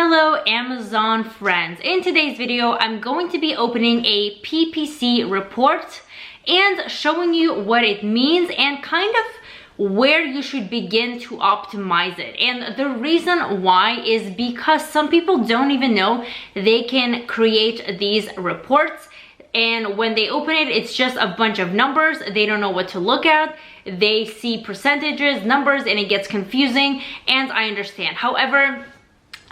Hello Amazon friends. In today's video, I'm going to be opening a PPC report and showing you what it means and kind of where you should begin to optimize it. And the reason why is because some people don't even know they can create these reports. And when they open it, it's just a bunch of numbers. They don't know what to look at. They see percentages, numbers, and it gets confusing. And I understand. However,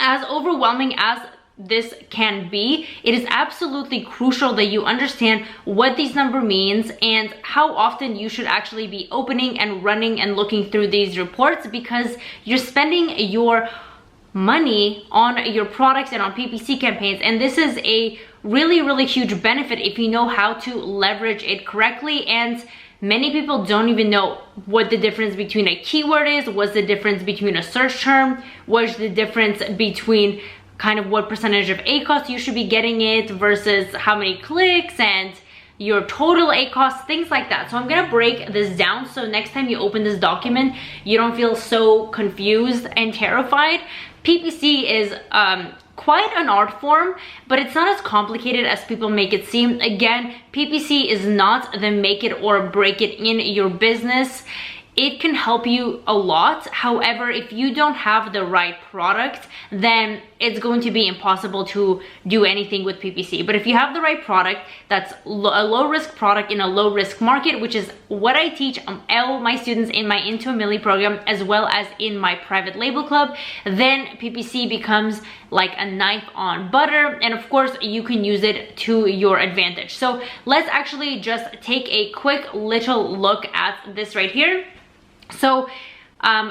as overwhelming as this can be, it is absolutely crucial that you understand what these number means and how often you should actually be opening and running and looking through these reports, because you're spending your money on your products and on PPC campaigns, and this is a really huge benefit if you know how to leverage it correctly. And many people don't even know what the difference between a keyword is, what's the difference between a search term, what's the difference between kind of what percentage of ACoS you should be getting it versus how many clicks and your total ACoS, things like that. So I'm gonna break this down so next time you open this document, you don't feel so confused and terrified. PPC is quite an art form, but it's not as complicated as people make it seem. Again, PPC is not the make it or break it in your business. It can help you a lot. However, if you don't have the right product, then it's going to be impossible to do anything with PPC. But if you have the right product, that's a low risk product in a low risk market, which is what I teach all my students in my Into a Milli program, as well as in my private label club, then PPC becomes like a knife on butter. And of course, you can use it to your advantage. So let's actually just take a quick little look at this right here. So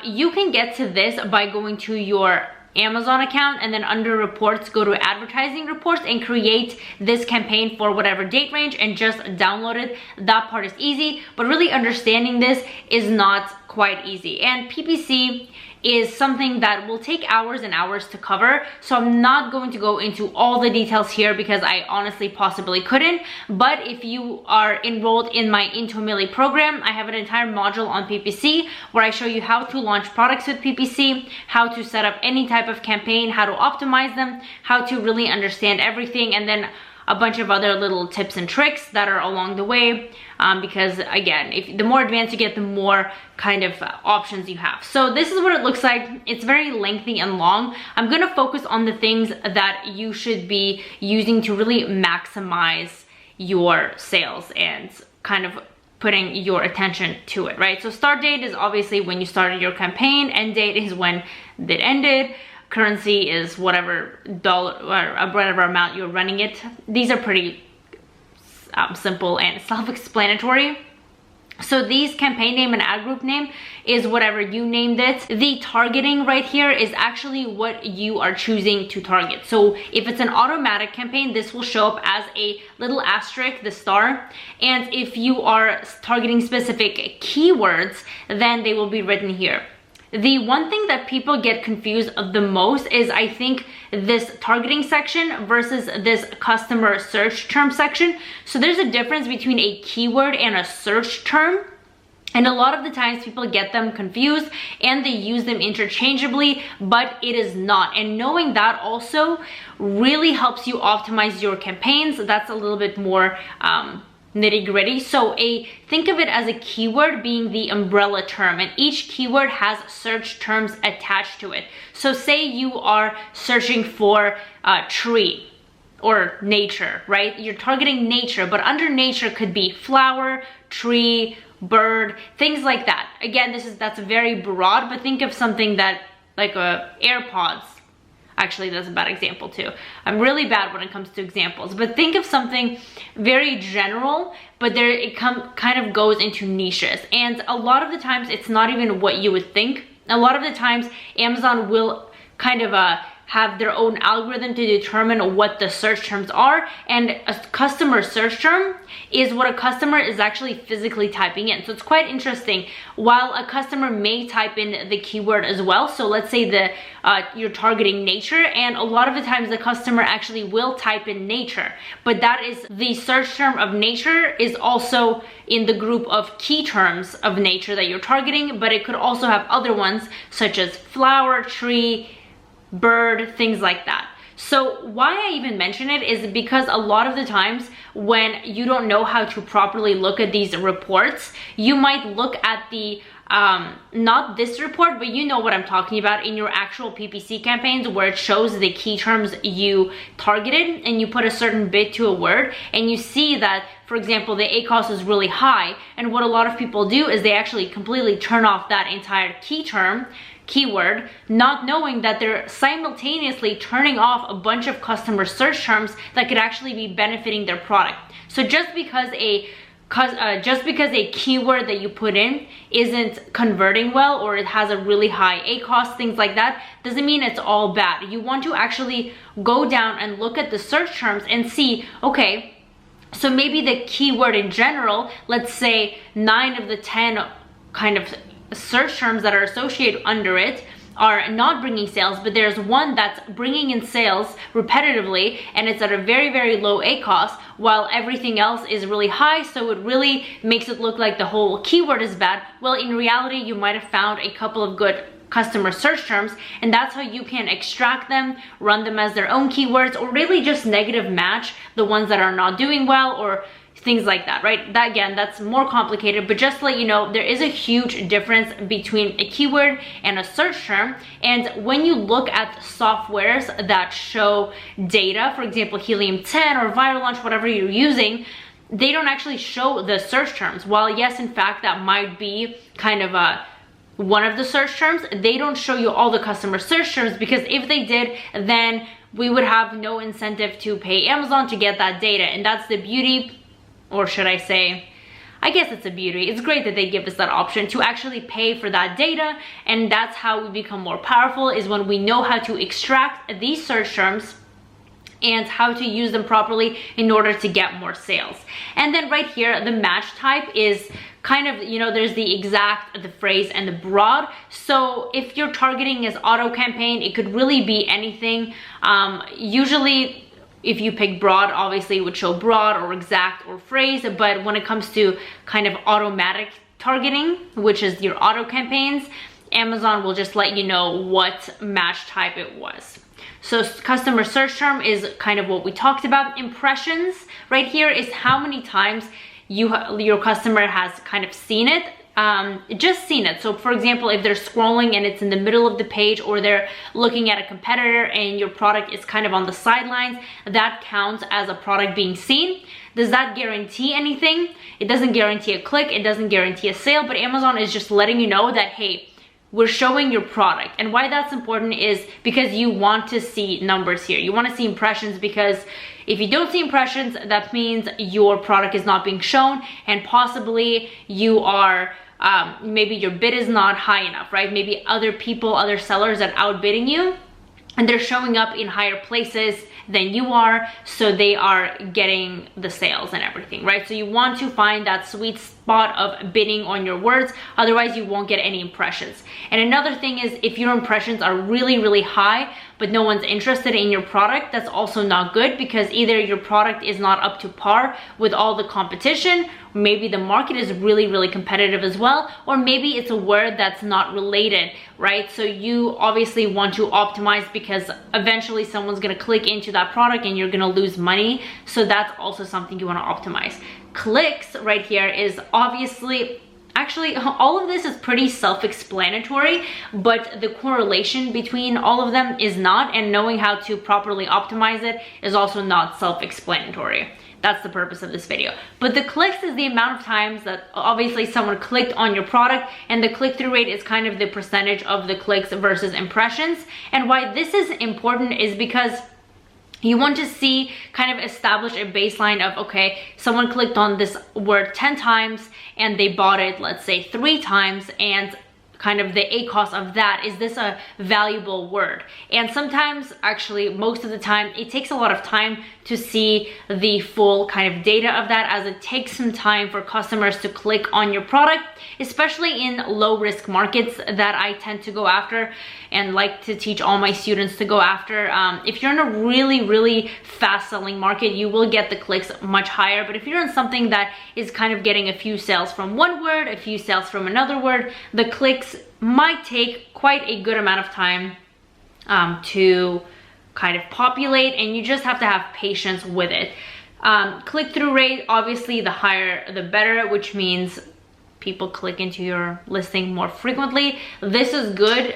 you can get to this by going to your Amazon account and then under reports, go to advertising reports and create this campaign for whatever date range and just download it. That part is easy, but really understanding this is not quite easy. And PPC is something that will take hours and hours to cover. So I'm not going to go into all the details here because I honestly possibly couldn't. But if you are enrolled in my Into a Milli program, I have an entire module on PPC where I show you how to launch products with PPC, how to set up any type of campaign, how to optimize them, how to really understand everything, and then a bunch of other little tips and tricks that are along the way, because again, the more advanced you get, the more kind of options you have. So this is what it looks like. It's very lengthy and long. I'm gonna focus on the things that you should be using to really maximize your sales and kind of putting your attention to it, right? So start date is obviously when you started your campaign, end date is when it ended. Currency is whatever dollar or whatever amount you're running it. These are pretty simple and self-explanatory. So these campaign name and ad group name is whatever you named it. The targeting right here is actually what you are choosing to target. So if it's an automatic campaign, this will show up as a little asterisk, the star. And if you are targeting specific keywords, then they will be written here. The one thing that people get confused of the most is, I think, this targeting section versus this customer search term section. So there's a difference between a keyword and a search term. And a lot of the times people get them confused and they use them interchangeably, but it is not. And knowing that also really helps you optimize your campaigns. That's a little bit more nitty-gritty. So think of it as a keyword being the umbrella term, and each keyword has search terms attached to it. So say you are searching for tree or nature, right? You're targeting nature, but under nature could be flower, tree, bird, things like that. Again, that's very broad, but think of something that like AirPods. Actually, that's a bad example too. I'm really bad when it comes to examples, but think of something very general, but it kind of goes into niches. And a lot of the times it's not even what you would think. A lot of the times Amazon will kind of have their own algorithm to determine what the search terms are, and a customer search term is what a customer is actually physically typing in. So it's quite interesting. While a customer may type in the keyword as well, so let's say you're targeting nature, and a lot of the times the customer actually will type in nature, but that is the search term of nature is also in the group of key terms of nature that you're targeting, but it could also have other ones such as flower, tree, bird, things like that. So why I even mention it is because a lot of the times when you don't know how to properly look at these reports, you might look at the not this report, but you know what I'm talking about in your actual PPC campaigns, where it shows the key terms you targeted and you put a certain bid to a word, and you see that, for example, the ACoS is really high, and what a lot of people do is they actually completely turn off that entire keyword, not knowing that they're simultaneously turning off a bunch of customer search terms that could actually be benefiting their product. So just because a keyword that you put in isn't converting well, or it has a really high ACoS, things like that, doesn't mean it's all bad. You want to actually go down and look at the search terms and see, okay, so maybe the keyword in general, let's say 9 of the 10 kind of search terms that are associated under it are not bringing sales, but there's one that's bringing in sales repetitively and it's at a very, very low ACoS, while everything else is really high, so it really makes it look like the whole keyword is bad. Well, in reality, you might have found a couple of good customer search terms, and that's how you can extract them, run them as their own keywords, or really just negative match the ones that are not doing well, or things like that, right? That, again, that's more complicated, but just to let you know, there is a huge difference between a keyword and a search term. And when you look at softwares that show data, for example, Helium 10 or Viral Launch, whatever you're using, they don't actually show the search terms. While yes, in fact, that might be kind of one of the search terms, they don't show you all the customer search terms, because if they did, then we would have no incentive to pay Amazon to get that data. And that's the beauty, or should I say, I guess it's a beauty. It's great that they give us that option to actually pay for that data, and that's how we become more powerful, is when we know how to extract these search terms and how to use them properly in order to get more sales. And then right here, the match type is kind of, you know, there's the exact, the phrase, and the broad. So if your targeting is auto campaign, it could really be anything. Usually, if you pick broad, obviously it would show broad or exact or phrase, but when it comes to kind of automatic targeting, which is your auto campaigns, Amazon will just let you know what match type it was. So customer search term is kind of what we talked about. Impressions right here is how many times your customer has kind of seen it. Just seen it. So for example, if they're scrolling and it's in the middle of the page, or they're looking at a competitor and your product is kind of on the sidelines, that counts as a product being seen. Does that guarantee anything? It doesn't guarantee a click, it doesn't guarantee a sale, but Amazon is just letting you know that, hey, we're showing your product. And why that's important is because you want to see numbers here. You want to see impressions, because if you don't see impressions, that means your product is not being shown, and possibly you are maybe your bid is not high enough, right? Maybe other people, other sellers are outbidding you, and they're showing up in higher places than you are, so they are getting the sales and everything, right? So you want to find that sweet spot of bidding on your words, otherwise you won't get any impressions. And another thing is, if your impressions are really, really high, but no one's interested in your product, that's also not good, because either your product is not up to par with all the competition, maybe the market is really, really competitive as well, or maybe it's a word that's not related, right? So you obviously want to optimize, because eventually someone's gonna click into that product and you're gonna lose money. So that's also something you wanna optimize. Clicks right here is obviously, actually, all of this is pretty self-explanatory, but the correlation between all of them is not, and knowing how to properly optimize it is also not self-explanatory. That's the purpose of this video. But the clicks is the amount of times that obviously someone clicked on your product, and the click-through rate is kind of the percentage of the clicks versus impressions. And why this is important is because you want to see, kind of establish a baseline of, okay, someone clicked on this word 10 times and they bought it, let's say 3 times, and kind of the ACoS of that, is this a valuable word? And sometimes, actually most of the time, it takes a lot of time to see the full kind of data of that, as it takes some time for customers to click on your product, especially in low risk markets that I tend to go after and like to teach all my students to go after. If you're in a really, really fast selling market, you will get the clicks much higher. But if you're in something that is kind of getting a few sales from one word, a few sales from another word, the clicks might take quite a good amount of time to kind of populate, and you just have to have patience with it. Click-through rate, obviously the higher the better, which means people click into your listing more frequently. This is good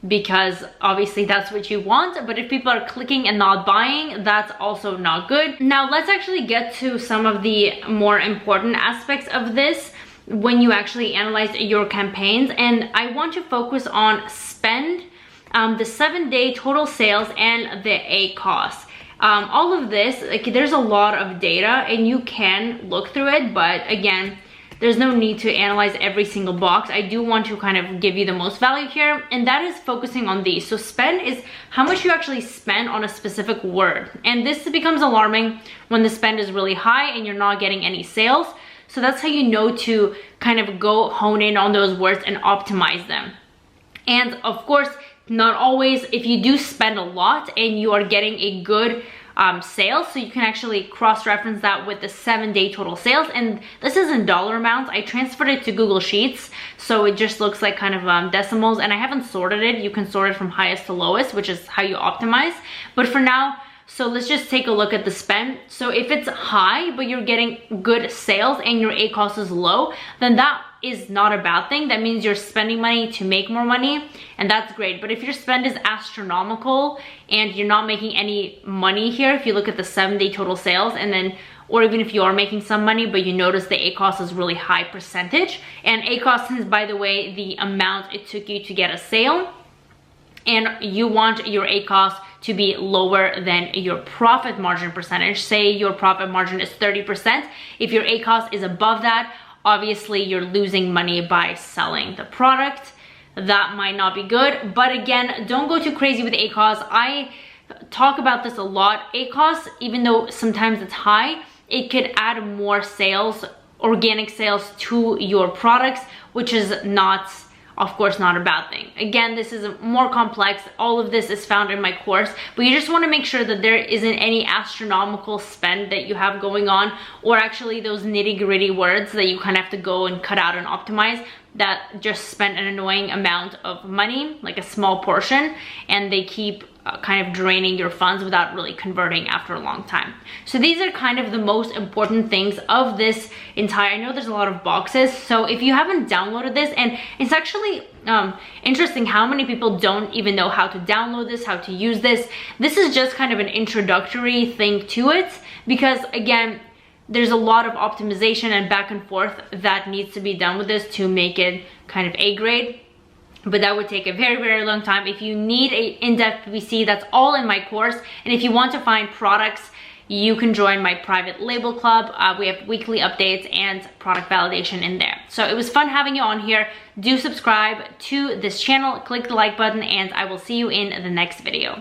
because obviously that's what you want, but if people are clicking and not buying, that's also not good. Now let's actually get to some of the more important aspects of this when you actually analyze your campaigns, and I want to focus on spend, the 7-day total sales, and the ACoS. All of this, like, there's a lot of data and you can look through it, but again, there's no need to analyze every single box. I do want to kind of give you the most value here, and that is focusing on these. So spend is how much you actually spend on a specific word. And this becomes alarming when the spend is really high and you're not getting any sales. So that's how you know to kind of go hone in on those words and optimize them. And of course, not always, if you do spend a lot and you are getting a good sales, so you can actually cross-reference that with the 7-day total sales. And this is in dollar amounts. I transferred it to Google Sheets, so it just looks like kind of decimals, and I haven't sorted it. You can sort it from highest to lowest, which is how you optimize. But for now, so let's just take a look at the spend. So if it's high, but you're getting good sales and your ACoS is low, then that is not a bad thing. That means you're spending money to make more money, and that's great. But if your spend is astronomical and you're not making any money here, if you look at the 7-day total sales, and then, or even if you are making some money, but you notice the ACoS is really high percentage, and ACoS is, by the way, the amount it took you to get a sale, and you want your ACoS to be lower than your profit margin percentage. Say your profit margin is 30%. If your ACoS is above that, obviously you're losing money by selling the product. That might not be good, but again, don't go too crazy with ACoS. I talk about this a lot. ACoS, even though sometimes it's high, it could add more sales, organic sales to your products, which is not, of course, not a bad thing. Again, this is more complex. All of this is found in my course, but you just want to make sure that there isn't any astronomical spend that you have going on, or actually those nitty-gritty words that you kind of have to go and cut out and optimize that just spend an annoying amount of money, like a small portion, and they keep kind of draining your funds without really converting after a long time. So these are kind of the most important things of this entire, I know there's a lot of boxes, so if you haven't downloaded this, and it's actually interesting how many people don't even know how to download this, how to use this. This is just kind of an introductory thing to it, because again, there's a lot of optimization and back and forth that needs to be done with this to make it kind of A grade. But that would take a very, very long time. If you need an in-depth PPC, that's all in my course. And if you want to find products, you can join my private label club. We have weekly updates and product validation in there. So it was fun having you on here. Do subscribe to this channel, click the like button, and I will see you in the next video.